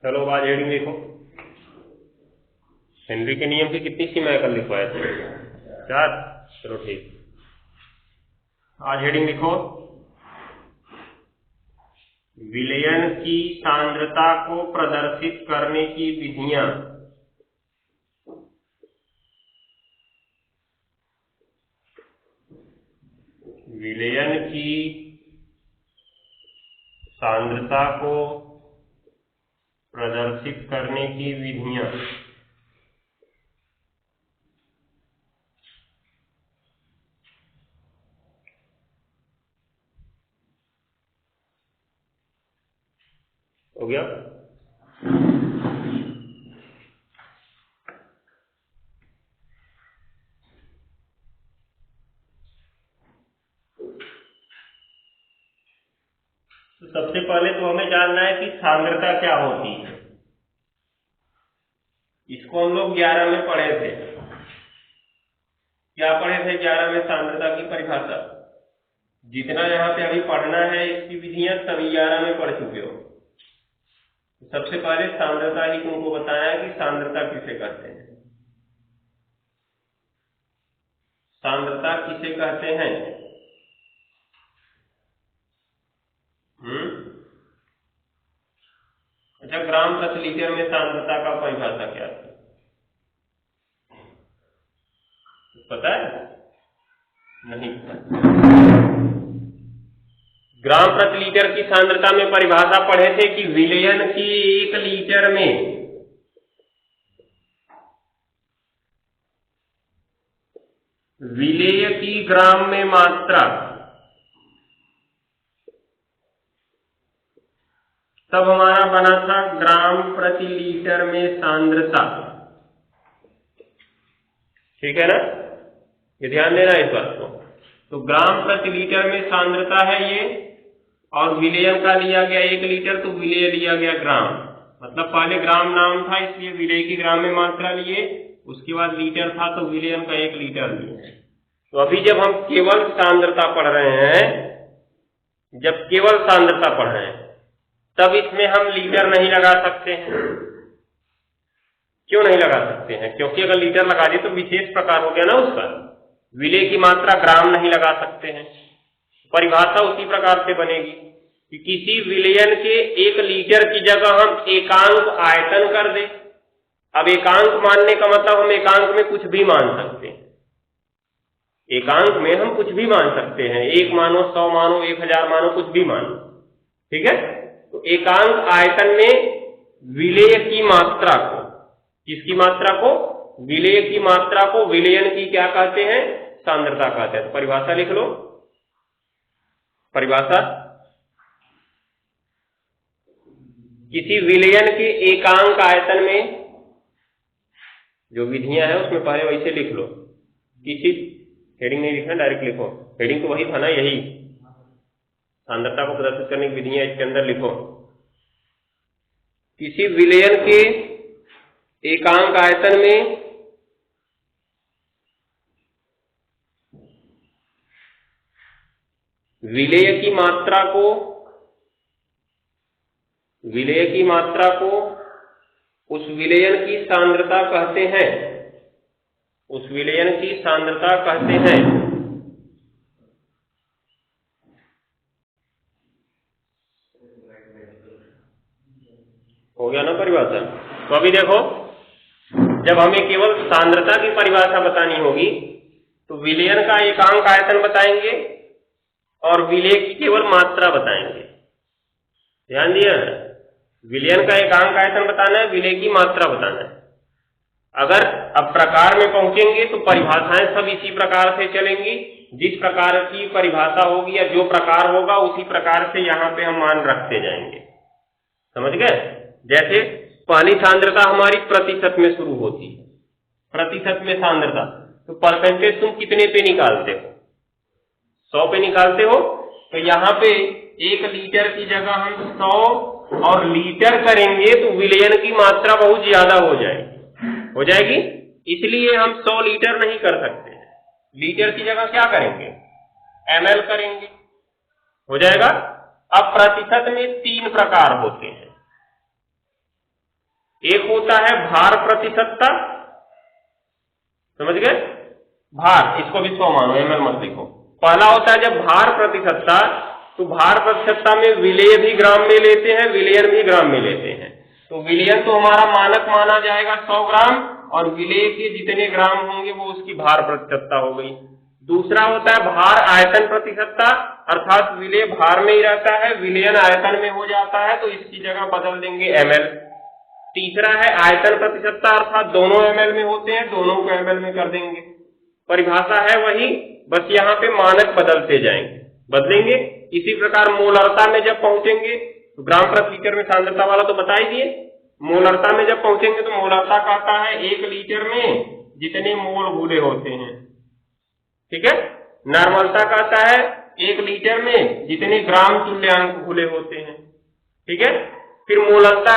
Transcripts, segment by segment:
चलो आज हेडिंग लिखो। हेनरी के नियम की कितनी सीमाएं कल लिखवाए थे? 4। चलो ठीक, आज हेडिंग लिखो, विलयन की सांद्रता को प्रदर्शित करने की विधियां। विलयन की सांद्रता को प्रदर्शित करने की विधियां। हो गया? तो सबसे पहले तो हमें जानना है कि सांद्रता क्या होती है। इसको हम लोग 11 में पढ़े थे। क्या पढ़े थे 11 में? सांद्रता की परिभाषा। जितना यहाँ पे अभी पढ़ना है इसकी विधियां सभी 11 में पढ़ चुके हो। सबसे पहले सांद्रता ही तुमको बताया कि सांद्रता किसे कहते हैं। सांद्रता किसे कहते हैं? अच्छा, ग्राम प्रति लीटर में सांद्रता का परिभाषा क्या थी पता है? नहीं पता। ग्राम प्रति लीटर की सांद्रता में परिभाषा पढ़े थे कि विलयन की 1 लीटर में विलेय की ग्राम में मात्रा, तब हमारा बना था ग्राम प्रति लीटर में सांद्रता। ठीक है ना? ये ध्यान देना इस बात को। तो ग्राम प्रति लीटर में सांद्रता है ये, और विलयन का लिया गया 1 लीटर, तो विलेय लिया गया ग्राम। मतलब पहले ग्राम नाम था इसलिए विलेय की ग्राम में मात्रा लिए, उसके बाद लीटर था तो विलयन का 1 लीटर लिए। तो अभी जब हम केवल सांद्रता पढ़ रहे हैं, जब केवल सांद्रता पढ़ रहे हैं, तब इसमें हम लीटर नहीं लगा सकते हैं। क्यों नहीं लगा सकते हैं? क्योंकि अगर लीटर लगा दिए तो विशेष प्रकार हो गया ना उसका। विलेय की मात्रा ग्राम नहीं लगा सकते हैं। परिभाषा उसी प्रकार से बनेगी कि किसी विलयन के 1 लीटर की जगह हम एकांक आयतन कर दें। अब एकांक मानने का मतलब हम एकांक में कुछ भी मान सकते हैं। एकांक में हम कुछ भी मान सकते हैं, 1 मानो, 100 मानो, 1000 मानो, कुछ भी मानो। ठीक है? तो एकांक आयतन में विलेय की मात्रा को, किसकी मात्रा को? विलेय की मात्रा को विलयन की क्या कहते हैं? सांद्रता कहते हैं। तो परिभाषा लिख लो। परिभाषा, किसी विलयन के एकांक आयतन में, जो विधियां हैं उसमें पहले वैसे लिख लो। किसी, हेडिंग नहीं लिखना, डायरेक्ट लिखो। हेडिंग तो वही था ना, यही सांद्रता को प्रदर्शित करने की विधियां, इसके अंदर लिखो। किसी विलयन के एकांक आयतन में विलेय की मात्रा को उस विलयन की सांद्रता कहते हैं। उस विलयन की सांद्रता कहते हैं। हो गया ना परिभाषा? तो अभी देखो, जब हमें केवल सांद्रता की परिभाषा बतानी होगी तो विलयन का एकांक आयतन बताएंगे और विलेय की केवल मात्रा बताएंगे। ध्यान दिया है? विलयन का एकांक आयतन बताना है, विलेय की मात्रा बताना है। अगर अब प्रकार में पहुंचेंगे तो परिभाषाएं सब इसी प्रकार से चलेंगी। जिस प्रकार की परिभाषा होगी या जो प्रकार होगा उसी प्रकार से यहाँ पे हम मान रखते जाएंगे। समझ गए? जैसे पहली सांद्रता हमारी प्रतिशत में शुरू होती है। प्रतिशत में सांद्रता, तो परसेंटेज तुम कितने पे निकालते हो? 100 पे निकालते हो। तो यहाँ पे 1 लीटर की जगह हम 100 और लीटर करेंगे तो विलयन की मात्रा बहुत ज्यादा हो जाएगी। इसलिए हम 100 लीटर नहीं कर सकते। लीटर की जगह क्या करेंगे? ml करेंगे। हो जाएगा? अब प्रतिशत में 3 प्रकार होते हैं। एक होता है भार प्रतिशतता, समझ गए, भार, इसको भी 100 मानो, ml मत लिखो। पहला होता है जब भार प्रतिशतता, तो भार प्रतिशतता में विलेय भी ग्राम में लेते हैं, विलयन भी ग्राम में लेते हैं। तो विलयन तो हमारा मानक माना जाएगा 100 ग्राम, और विलेय के जितने ग्राम होंगे वो उसकी भार प्रतिशतता हो गई। दूसरा होता है भार आयतन प्रतिशतता, अर्थात विलेय भार में ही रहता है, विलयन आयतन में हो जाता है, तो इसकी जगह बदल देंगे ml। तीसरा है आयतन प्रतिशतता, अर्थात दोनों ml में होते हैं, दोनों को ml में कर देंगे। परिभाषा है वही, बस यहाँ पे मानक बदलते जाएंगे, बदलेंगे। इसी प्रकार मोलरता में जब पहुंचेंगे तो ग्राम प्रति लीटर में सांद्रता वाला तो बता ही दिए। मोलरता में जब पहुंचेंगे तो मोलरता कहता है 1 लीटर में जितने मोल घुले होते हैं, ठीक है। नॉर्मलता कहता है 1 लीटर में जितने ग्राम तुल्यांक घुले होते हैं, ठीक है। फिर मोलरता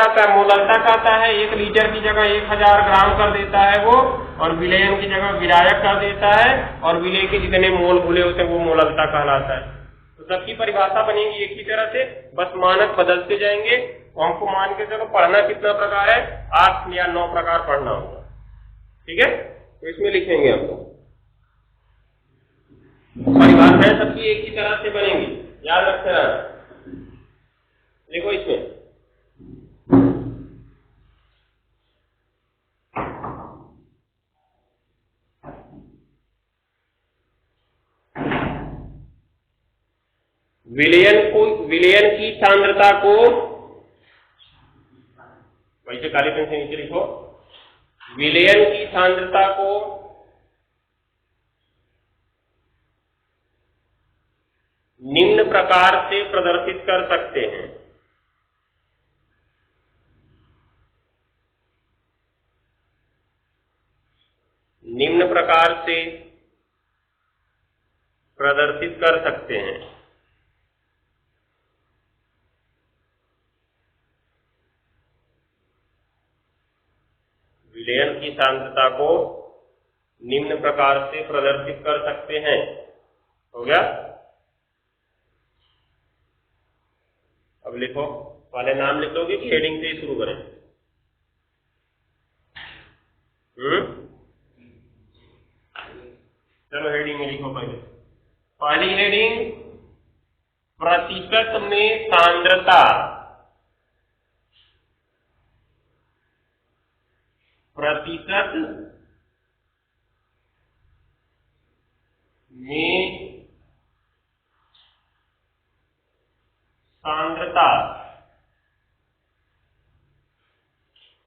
कहता है 1 लीटर की जगह 1000 ग्राम कर देता है वो, और विलयन की जगह विलायक कर देता है, और विलय के जितने मोल घुले होते हैं वो मोलरता कहलाता है। तो सबकी परिभाषा बनेगी एक ही तरह से, बस मानक बदलते जाएंगे। और हमको मान के चलो पढ़ना कितना प्रकार है, 8 या 9 प्रकार पढ़ना होगा, ठीक है। तो इसमें लिखेंगे हम लोग, परिभाषाएं सबकी एक ही तरह से बनेंगी, याद रखते रहना। देखो इसमें विलयन की सांद्रता को, वैसे काले पेन से नीचे लिखो, विलयन की सांद्रता को निम्न प्रकार से प्रदर्शित कर सकते हैं। निम्न प्रकार से प्रदर्शित कर सकते हैं। विलयन की सांद्रता को निम्न प्रकार से प्रदर्शित कर सकते हैं। हो गया। अब लिखो, पहले नाम लिख लोगे कि हेडिंग से ही शुरू करें? चलो हेडिंग में लिखो। पहली हेडिंग, प्रतिशत में सांद्रता। प्रतिशत में सांद्रता।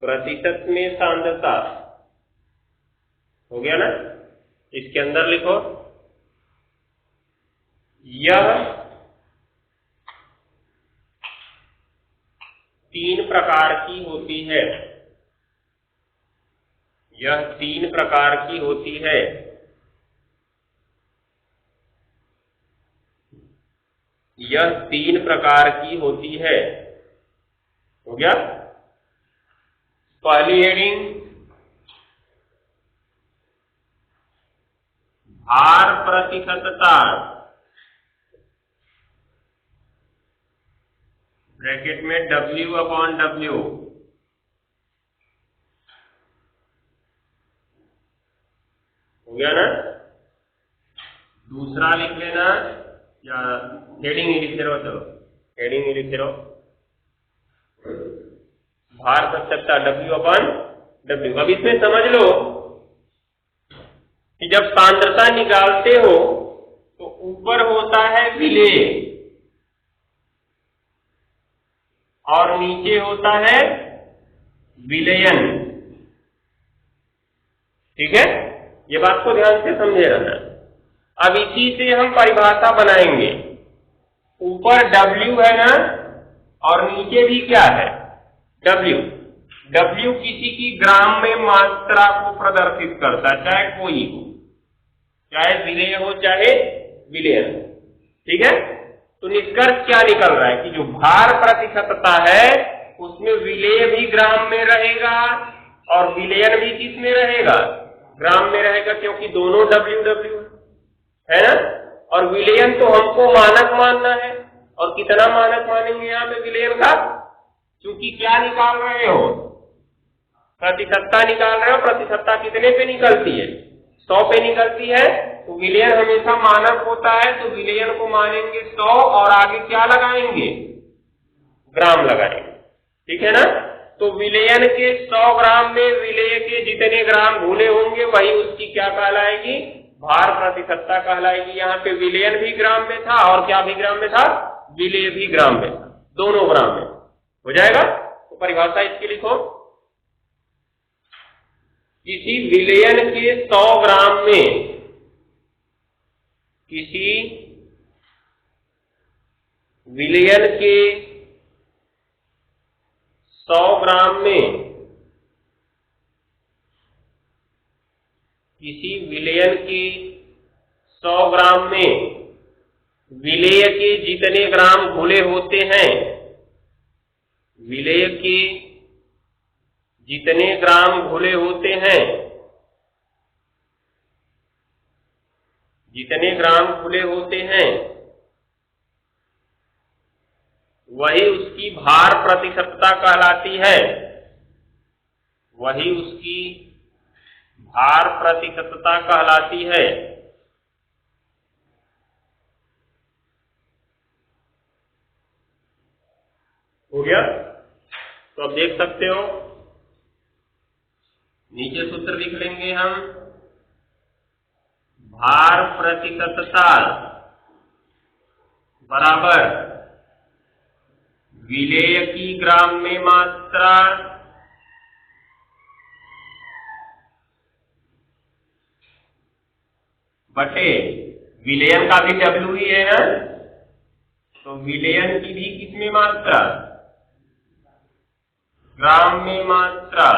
प्रतिशत में सांद्रता हो गया ना। इसके अंदर लिखो, यह 3 प्रकार की होती है। यह 3 प्रकार की होती है। यह 3 प्रकार की होती है। हो गया। पहली हेडिंग, भार प्रतिशतता, ब्रैकेट में W/W। हो गया ना। दूसरा लिख लेना, या हेडिंग ही लिखते रहो। चलो हेडिंग ही लिखते रहो। भार प्रतिशतता W/W। अब इसमें समझ लो कि जब सांद्रता निकालते हो तो ऊपर होता है विलेय और नीचे होता है विलयन। ठीक है, ये बात को ध्यान से समझे रहना। अब इसी से हम परिभाषा बनाएंगे। ऊपर W है ना, और नीचे भी क्या है, W। W किसी की ग्राम में मात्रा को प्रदर्शित करता है, चाहे कोई हो, चाहे विलेय हो चाहे विलयन। ठीक है, तो निष्कर्ष क्या निकल रहा है कि जो भार प्रतिशतता है उसमें विलेय भी ग्राम में रहेगा और विलयन भी किस में रहेगा, ग्राम में रहेगा, क्योंकि दोनों W है ना। और विलयन तो हमको मानक मानना है, और कितना मानक मानेंगे यहाँ पे विलयन का, क्योंकि क्या निकाल रहे हो, प्रतिशतता निकाल रहे हो, प्रतिशतता कितने पे निकलती है? 100 पे निकलती है। तो विलयन हमेशा मानक होता है, तो विलयन को मानेंगे 100 और आगे क्या लगाएंगे? ग्राम लगाएंगे। ठीक है ना? तो विलयन के 100 ग्राम में विलेय के जितने ग्राम घुले होंगे वही उसकी क्या कहलाएगी? भार प्रतिशतता कहलाएगी। यहाँ पे विलयन भी ग्राम में था और क्या भी ग्राम में था? विलेय भी ग्राम में था, दोनों ग्राम में। हो जाएगा? तो परिभाषा इसकी लिखो, किसी विलयन के 100 ग्राम में, किसी विलयन के 100 ग्राम में, किसी विलयन के 100 ग्राम में विलेय के जितने ग्राम घुले होते हैं, विलेय के जितने ग्राम घुले होते हैं, जितने ग्राम घुले होते हैं वही उसकी भार प्रतिशतता कहलाती है, वही उसकी भार प्रतिशतता कहलाती है। हो गया? तो अब देख सकते हो, नीचे सूत्र लिख लेंगे हम, भार प्रतिशतता बराबर विलेय की ग्राम में मात्रा बटे, विलयन का भी W ही है ना, तो विलयन की भी किसमें मात्रा? ग्राम में मात्रा।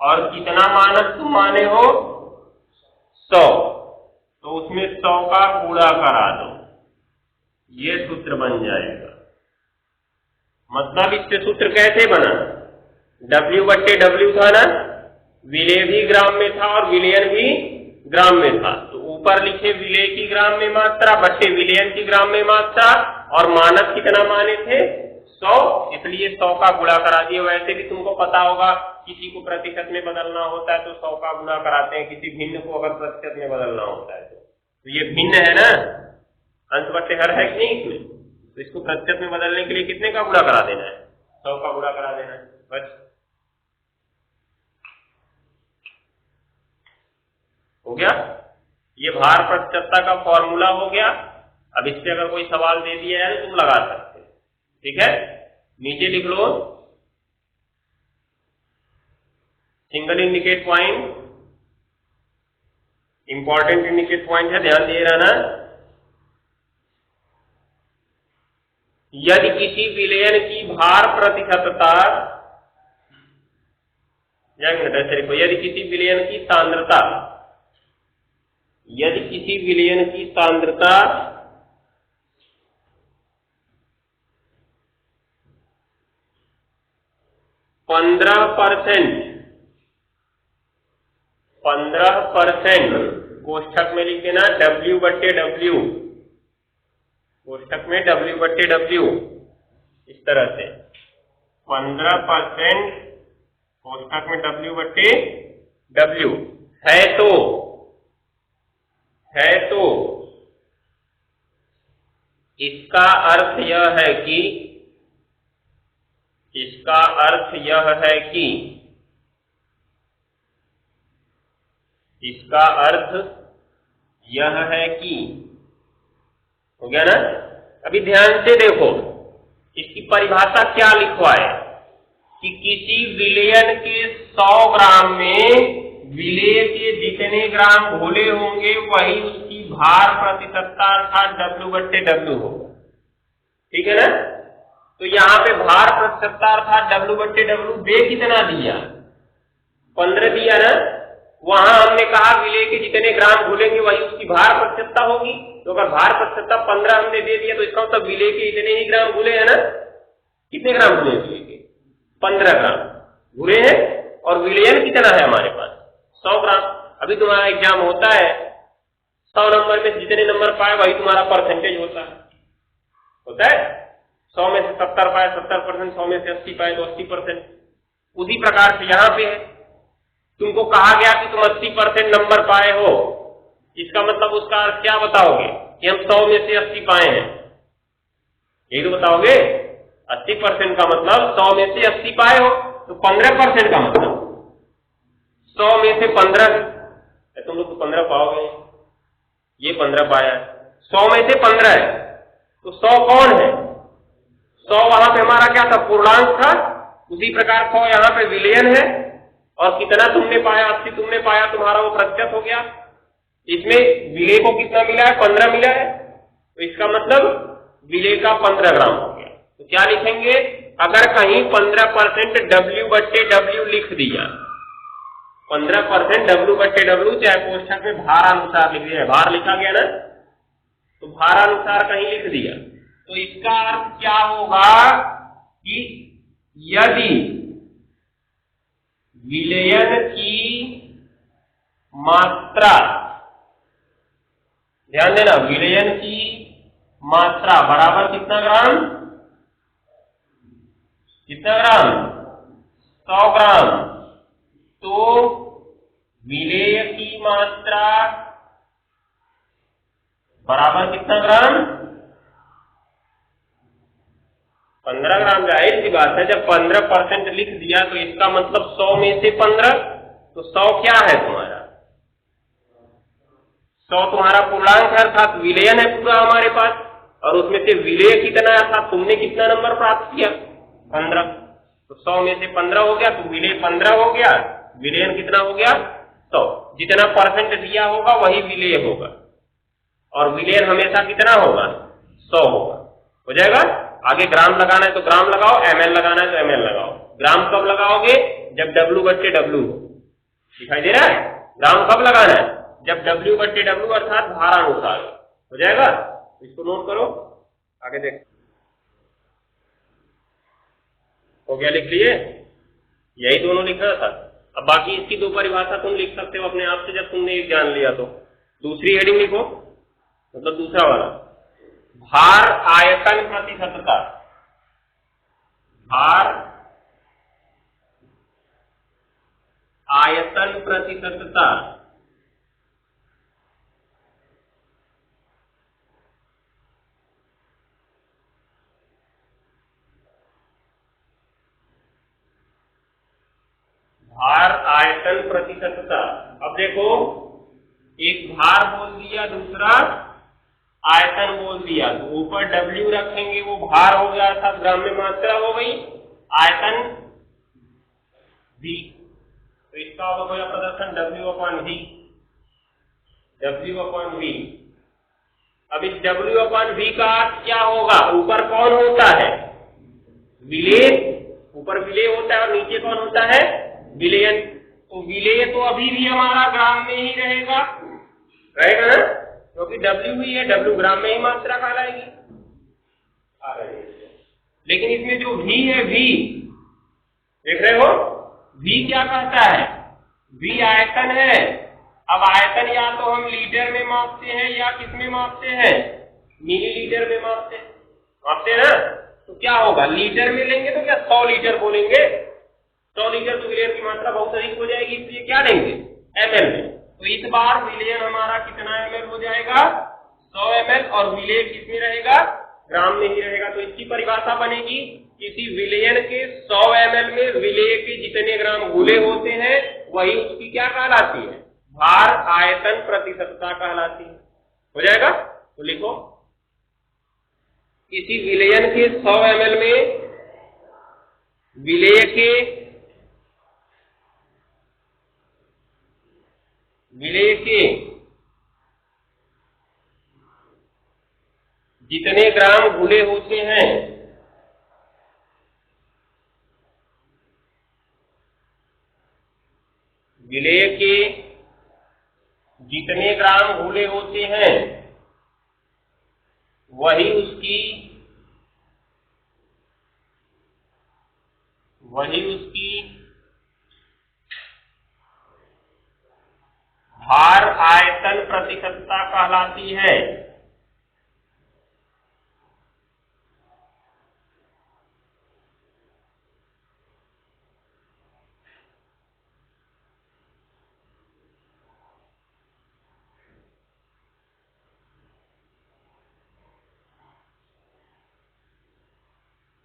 और कितना मानक तुम माने हो? 100, तो उसमें 100 का गुणा करा दो, ये सूत्र बन जाएगा। मतलब इससे सूत्र कैसे बना? W बट्टे W था ना, विलेय भी ग्राम में था और विलयन भी ग्राम में था, तो ऊपर लिखे विलेय की ग्राम में मात्रा बट्टे विलयन की ग्राम में मात्रा, और मानक कितना माने थे? 100, इसलिए 100 का गुणा करा दिए। वैसे भी तुमको पता होगा, किसी को प्रतिशत में बदलना होता है तो 100 का गुणा कराते हैं, किसी भिन्न को अगर प्रतिशत में बदलना होता है तो ये भिन्न है ना, अंश बट्टे हर है कि नहीं इसमें, तो इसको प्रतिशत में बदलने के लिए कितने का गुणा करा देना है? 100 का गुणा करा देना है, बस। हो गया? ये भार प्रतिशतता का फॉर्मूला हो गया। अब इससे अगर कोई सवाल दे दिया है तो तुम लगा सकते हो। ठीक है? नीचे लिख लो, single indicate point, important indicate point है, ध्यान दिए रहना। यदि किसी विलयन की भार प्रतिशतता, यदि किसी विलयन की सांद्रता, यदि किसी विलयन की सांद्रता 15% कोष्ठक में लिख देना W बट्टे W, कोष्ठक में W बट्टे W, इस तरह से 15% कोष्ठक में W बट्टे W है तो इसका अर्थ यह है कि, इसका अर्थ यह है कि, इसका अर्थ यह है कि, हो गया ना? अभी ध्यान से देखो, इसकी परिभाषा क्या लिखवाए कि किसी विलयन के 100 ग्राम में विलेय के जितने ग्राम घुले होंगे वही उसकी भार प्रतिशतता अर्थात W बट्टे W होगा। ठीक है ना? तो यहाँ पे भार प्रतिशतता अर्थात W बट्टे W दे कितना दिया? 15 दिया ना। वहां हमने कहा विलेय के जितने ग्राम घुलेंगे वही उसकी भार प्रतिशतता होगी, तो अगर भार प्रतिशतता 15 हमने दे दिया तो इसका मतलब विलेय के इतने ही ग्राम घुले हैं ना। कितने ग्राम घुले विलेय के? 15 ग्राम घुले हैं, और विलयन कितना है हमारे पास? 100 ग्राम। अभी तुम्हारा एग्जाम होता है, 100 नंबर में जितने नंबर पाए वही तुम्हारा परसेंटेज होता है 100 में से 70 पाए 70%, 100 में से 80 पाए तो 80%। उसी प्रकार से यहाँ पे है, तुमको कहा गया कि तुम 80% नंबर पाए हो, इसका मतलब उसका अर्थ क्या बताओगे कि हम 100 में से 80 पाए हैं, यही तो बताओगे। 80% का मतलब 100 में से 80 पाए हो, तो 15% का मतलब 100 में से 15, तुम लोग तो 15 पाओगे, ये 15 पाया है, 100 में से 15 है, तो 100 कौन है? 100 वहां पे हमारा क्या था? पूर्णांक था। उसी प्रकार 100 यहाँ पे विलयन है, और कितना तुमने पाया? 80 तुमने पाया, तुम्हारा वो प्रतिशत हो गया। इसमें विलेय को कितना मिला है? 15 मिला है, तो इसका मतलब विलेय का 15 ग्राम हो गया। तो क्या लिखेंगे? अगर कहीं 15% W/W लिख दिया, 15% W/W, चाहे कोष्ठक में भार अनुसार लिख दिया, भार लिखा गया ना, तो भार अनुसार कहीं लिख दिया, तो इसका अर्थ क्या होगा कि यदि विलयन की मात्रा, ध्यान देना, विलयन की मात्रा बराबर कितना ग्राम? कितना ग्राम? 100 ग्राम। तो विलेय की मात्रा बराबर कितना ग्राम? 15 ग्राम। जाहिर सी बात है, जब 15% लिख दिया तो इसका मतलब 100 में से 15, तो 100 क्या है तुम्हारा? 100 तुम्हारा पूर्णांक है, अर्थात विलयन है पूरा हमारे पास, और उसमें से विलेय कितना है, अर्थात तुमने कितना नंबर प्राप्त किया? 15। तो 100 में से 15 हो गया, तो विलेय 15 हो गया, विलयन कितना हो गया? 100। जितना परसेंट दिया होगा वही विलेय होगा, और विलयन हमेशा कितना होगा? 100 होगा। हो जाएगा। आगे ग्राम लगाना है तो ग्राम लगाओ, ml लगाना है तो ml लगाओ। ग्राम कब लगाओगे? जब W/W हो। दिखाई दे रहा है? ग्राम कब लगाना है? जब W/W अर्थात भारानुसार हो जाएगा। इसको नोट करो, आगे देख। हो गया? लिख लिए? यही दोनों लिखना था। अब बाकी इसकी दो परिभाषा तुम लिख सकते हो अपने आप से, जब तुमने एक जान लिया तो। दूसरी हेडिंग लिखो, मतलब दूसरा वाला, भार आयतन प्रतिशतता। भार आयतन प्रतिशतता भार आयतन प्रतिशतता। अब देखो, एक भार बोल दिया, दूसरा आयतन बोल दिया, तो ऊपर W रखेंगे, वो भार हो गया, अर्थात ग्राम में मात्रा हो गई, आयतन V, तो इसका हो गया प्रदर्शन W/V। W/V। अब इस W/V का अर्थ क्या होगा? ऊपर कौन होता है? विलेय। ऊपर विलेय होता है और नीचे कौन होता है? विलयन। तो विलेय तो अभी भी हमारा ग्राम में ही रहेगा, रहेगा ना, क्योंकि W ही है, W ग्राम में ही मात्रा कहलाएगी। लेकिन इसमें जो V है, V देख रहे हो, V क्या कहता है? V आयतन है। अब आयतन या तो हम लीटर में मापते हैं या किस में मापते हैं? मिलीलीटर में मापते हैं, मापते हैं ना। तो क्या होगा? लीटर में लेंगे तो क्या 100 लीटर बोलेंगे? 100 लीटर तो विलयन की मात्रा बहुत अधिक हो जाएगी, इसलिए क्या लेंगे? ml में। तो इस बार विलयन हमारा कितना ml हो जाएगा? 100 ml, और विलेय किसमें रहेगा? ग्राम में ही रहेगा। तो इसकी परिभाषा बनेगी, किसी विलयन के 100 ml में विलेय के जितने ग्राम घुले होते हैं वही उसकी क्या कहलाती है? भार आयतन प्रतिशतता कहलाती है। हो जाएगा? तो लिखो, किसी विलयन के 100 ml में विलेय के जितने ग्राम घुले होते हैं विलेय के जितने ग्राम घुले होते हैं वही उसकी भार आयतन प्रतिशतता कहलाती है।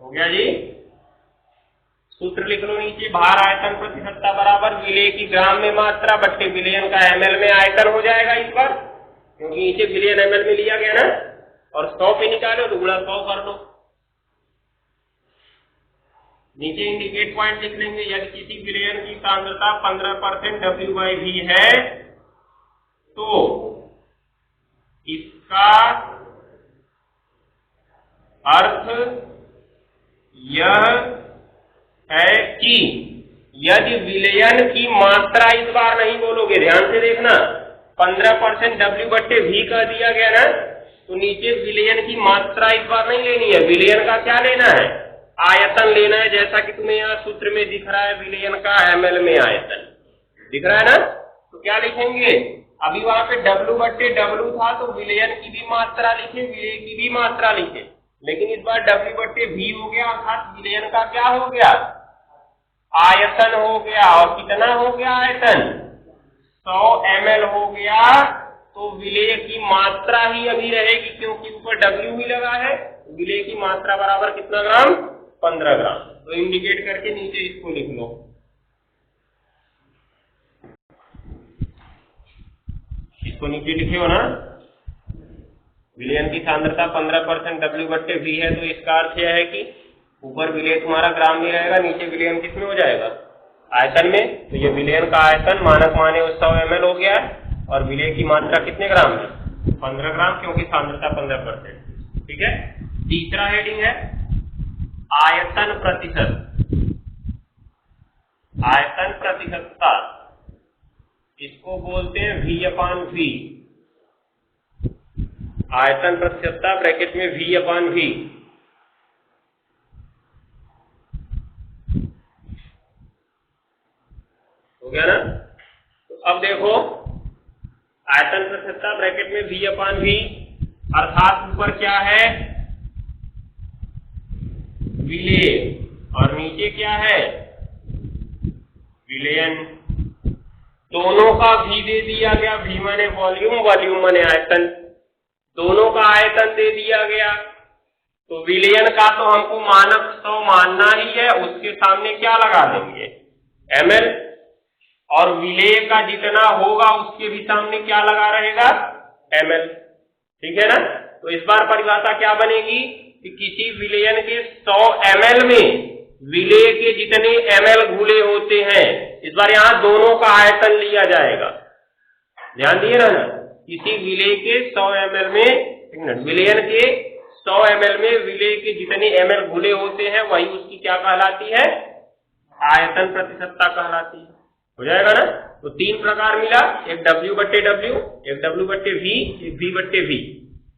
हो गया जी। सूत्र लिख लो नीचे, भार आयतन प्रति सत्ता बराबर विलेय की ग्राम में मात्रा बट्टे विलयन का ml में आयतन हो जाएगा इस बार, क्योंकि नीचे विलयन ml में लिया गया ना, और 100 पे निकालो तो गुणा 100 कर दो। नीचे इंडिकेट पॉइंट लिख लेंगे, यदि किसी विलयन की सांद्रता 15% W/V है तो इसका अर्थ यह है कि यदि विलयन की मात्रा, इस बार नहीं बोलोगे, ध्यान से देखना, 15% W/V कर दिया गया ना, तो नीचे विलयन की मात्रा इस बार नहीं लेनी है, विलयन का क्या लेना है, आयतन लेना है, जैसा कि तुम्हें यहाँ सूत्र में दिख रहा है विलयन का ml में आयतन दिख रहा है ना। तो क्या लिखेंगे, अभी वहां पे W/W था तो विलयन की भी मात्रा लिखे, विलेय की भी मात्रा लिखे, लेकिन इस बार W/V हो गया, अर्थात विलयन का क्या हो गया, आयतन हो गया। और कितना हो गया आयतन, 100 ml हो गया। तो विलेय की मात्रा ही अभी रहेगी, क्योंकि ऊपर W भी लगा है, विलेय की मात्रा बराबर कितना ग्राम, 15 ग्राम। तो इंडिकेट करके नीचे इसको लिख लो। इसको नीचे लिखे हो ना, विलयन की सांद्रता 15% W/V है, तो इसका अर्थ यह है कि ऊपर विलेय तुम्हारा ग्राम में रहेगा, नीचे विलयन किसमें हो जाएगा, आयतन में। तो ये विलयन का आयतन मानक माने 100 ml हो गया है, और विलेय की मात्रा कितने ग्राम में, 15 ग्राम, क्योंकि सांद्रता 15%। ठीक है। तीसरा हेडिंग है आयतन प्रतिशत। आयतन प्रतिशतता, इसको बोलते हैं V/V। आयतन प्रतिशतता ब्रैकेट में V/V। हो गया ना। तो अब देखो, आयतन प्रतिशतता ब्रैकेट में V/V, अर्थात ऊपर क्या है, विलेय, और नीचे क्या है, विलयन। दोनों का V दे दिया गया, V माने वॉल्यूम, वॉल्यूम माने आयतन, दोनों का आयतन दे दिया गया। तो विलयन का तो हमको मानक 100 मानना ही है, उसके सामने क्या लगा देंगे, ml, और विलेय का जितना होगा उसके भी सामने क्या लगा रहेगा, ml। ठीक है ना। तो इस बार परिभाषा क्या बनेगी कि किसी विलयन के 100 ml में विलेय के जितने ml घुले होते हैं, इस बार यहां दोनों का आयतन लिया जाएगा, ध्यान दिए ना। किसी विलेय के 100 ml में, विलयन के 100 ml में विलेय के जितने ml घुले होते हैं, वही उसकी क्या कहलाती है, आयतन प्रतिशतता कहलाती है। हो जाएगा ना। तो तीन प्रकार मिला, एक W/W, एक W/V, एक V/V।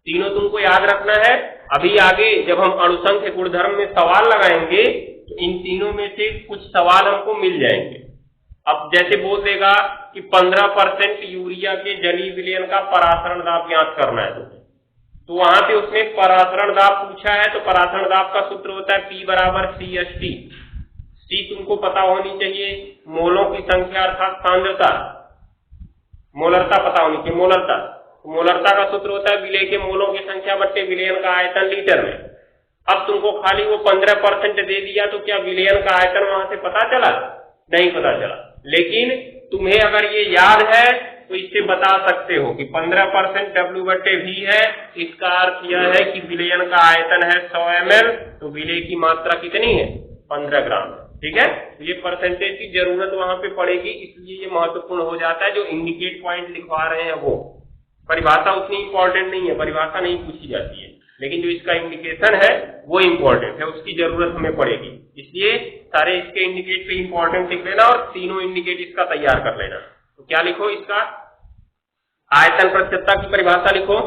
तीनों तुमको याद रखना है। अभी आगे जब हम अणुसंख्य गुणधर्म में सवाल लगाएंगे तो इन तीनों में से कुछ सवाल हमको मिल जाएंगे। अब जैसे बोल देगा कि 15% यूरिया के जलीय विलयन का परासरण दाब ज्ञात करना है, तो वहां पे उसने परासरण दाब पूछा है, तो परासरण दाब का सूत्र होता है P = CST। C तुमको पता होनी चाहिए, मोलों की संख्या अर्थात सांद्रता, मोलरता पता होनी चाहिए, मोलरता। मोलरता का सूत्र होता है विलेय के मोलों की संख्या बट्टे विलयन का आयतन लीटर में। अब तुमको खाली वो 15% दे दिया, तो क्या विलयन का आयतन वहां से पता चला, नहीं पता चला। लेकिन तुम्हें अगर ये याद है तो इससे बता सकते हो कि 15% W/V है, इसका अर्थ यह है कि विलयन का आयतन है 100 ml, तो विलेय की मात्रा कितनी है, 15 ग्राम। ठीक है। तो ये परसेंटेज की जरूरत वहां पे पड़ेगी, इसलिए ये महत्वपूर्ण हो जाता है। जो इंडिकेट पॉइंट लिखवा रहे हैं वो, परिभाषा उतनी इंपॉर्टेंट नहीं है, परिभाषा नहीं पूछी जाती है, लेकिन जो इसका इंडिकेशन है वो इंपॉर्टेंट है, उसकी जरूरत हमें पड़ेगी। इसलिए सारे इसके इंडिकेट पे इंपॉर्टेंट लिख लेना और तीनों इंडिकेट इसका तैयार कर लेना। तो क्या लिखो, इसका आयतन प्रतिशतता की परिभाषा लिखो।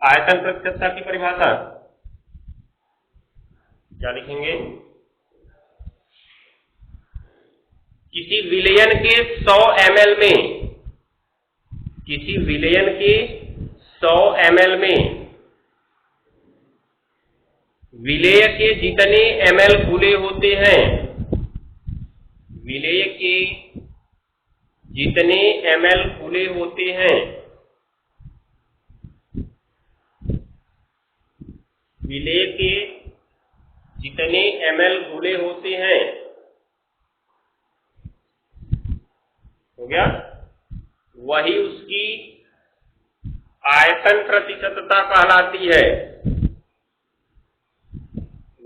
आयतन प्रतिशतता की परिभाषा क्या लिखेंगे, किसी विलयन के 100 ml में, किसी विलयन के 100 ml में विलेय के जितने ml घुले होते हैं, विलेय के जितने ml घुले होते हैं, विलेय के जितने ml घुले होते हैं, हो गया, वही उसकी आयतन प्रतिशतता कहलाती है।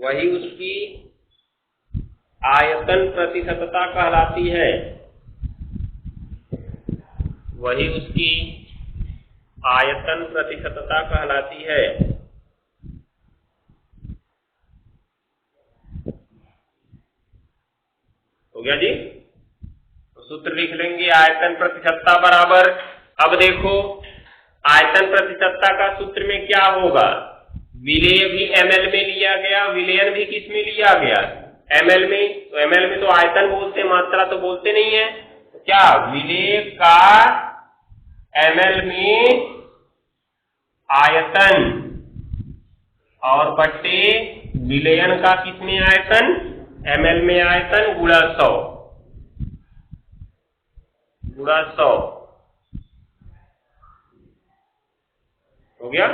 वही उसकी आयतन प्रतिशतता कहलाती है। वही उसकी आयतन प्रतिशतता कहलाती है। हो गया जी। तो सूत्र लिख लेंगे, आयतन प्रतिशतता बराबर, अब देखो आयतन प्रतिशतता का सूत्र में क्या होगा, विलेय भी ml में लिया गया, विलयन भी किस में लिया गया, ml में। तो ml में तो आयतन बोलते, मात्रा तो बोलते नहीं है। तो क्या, विलेय का ml में आयतन और बट्टे विलयन का किसमें आयतन, ml में आयतन गुणा 100, गुणा 100। हो गया।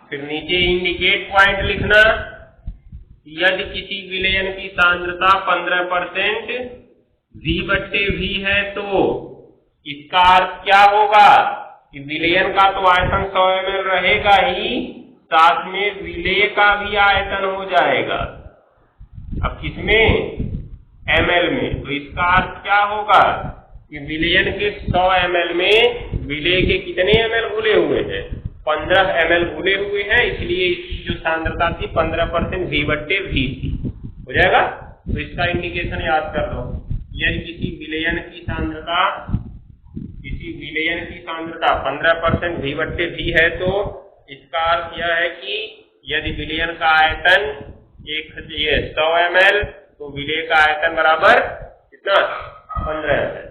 फिर नीचे इंडिकेट पॉइंट लिखना, यदि किसी विलयन की सांद्रता 15% V/V है तो इसका अर्थ क्या होगा कि विलयन का तो आयतन 100 ml रहेगा ही, साथ में विलेय का भी आयतन हो जाएगा। अब किसमें, ml में। तो इसका अर्थ क्या होगा कि विलयन के 100 ml में विलेय के कितने ml घुले हुए हैं, 15 ml घुले हुए हैं, इसलिए इसकी जो सांद्रता थी 15% V/V थी। हो जाएगा। तो इसका इंडिकेशन याद कर लो, यदि किसी विलयन की सांद्रता 15% V/V है तो इसका अर्थ यह है कि यदि विलयन का आयतन 100 ml तो विलेय का आयतन बराबर कितना, 15 ml।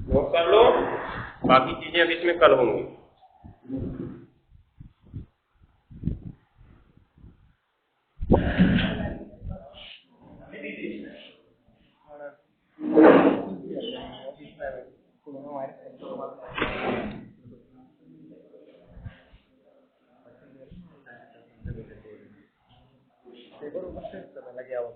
नोट कर लो, बाकी चीजें अब इसमें कल होंगी। लगे हुआ